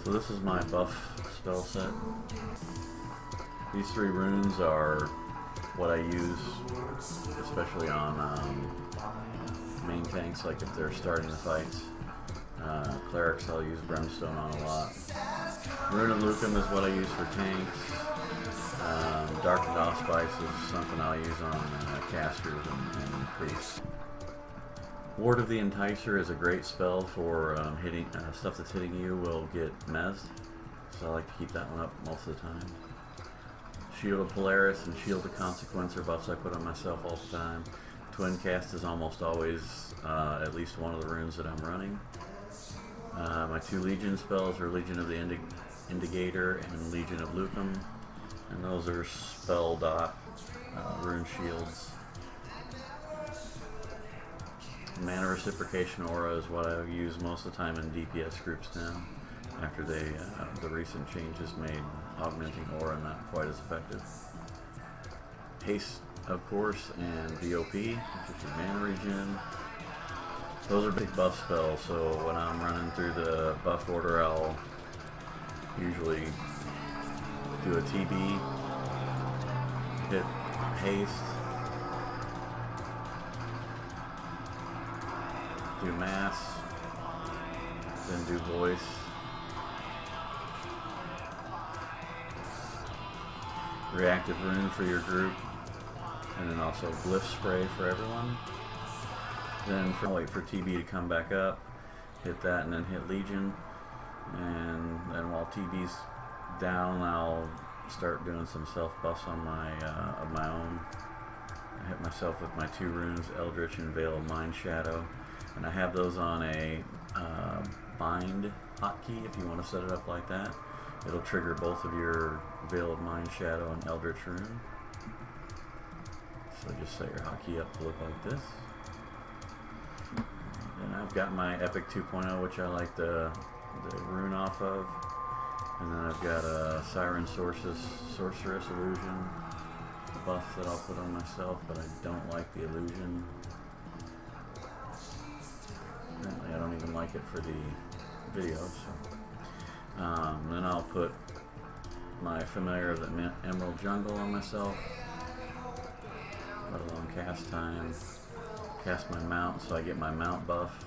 So this is my buff spell set. These 3 runes are what I use, especially on main tanks, like if they're starting the fights. Clerics I'll use Brimstone on a lot. Rune of Lucum is what I use for tanks. Darkened Allspice is something I'll use on casters and priests. Ward of the Enticer is a great spell for hitting stuff that's hitting you will get mezzed, so I like to keep that one up most of the time. Shield of Polaris and Shield of Consequence are buffs I put on myself all the time. Twin Cast is almost always at least one of the runes that I'm running. My 2 Legion spells are Legion of the Indicator and Legion of Lucum, and those are spell dot rune shields. Mana Reciprocation Aura is what I use most of the time in DPS groups now, after the recent changes made augmenting aura not quite as effective. Haste, of course, and VOP, which is your mana regen. Those are big buff spells, so when I'm running through the buff order, I'll usually do a TB, hit haste, do mass, then do voice. Reactive rune for your group, and then also glyph spray for everyone. Then wait for TB to come back up, hit that, and then hit Legion. And then while TB's down, I'll start doing some self buffs on of my own. I hit myself with my 2 runes, Eldritch and Veil of Mind Shadow, and I have those on a bind hotkey if you want to set it up like that. It'll trigger both of your Veil of Mind Shadow and Eldritch rune. So just set your hotkey up to look like this. And I've got my Epic 2.0, which I like the rune off of. And then I've got a Siren Sorceress Illusion buff that I'll put on myself, but I don't like the illusion. Apparently I don't even like it for the video. So. Then I'll put my Familiar of the Emerald Jungle on myself. Let alone cast time. Cast my mount, so I get my mount buff.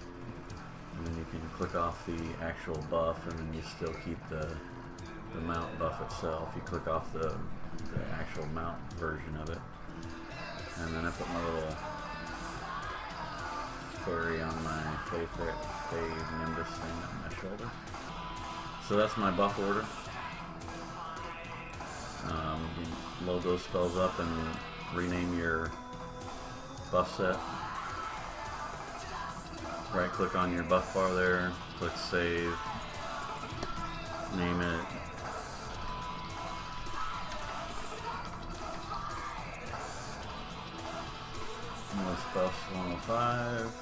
And then you can click off the actual buff, and then you still keep the mount buff itself. You click off the actual mount version of it. And then I put my little fairy on my Fey Nimbus thing on my shoulder. So that's my buff order. You load those spells up and rename your buff set. Right click on your buff bar there, click save, name it. Most buffs 105.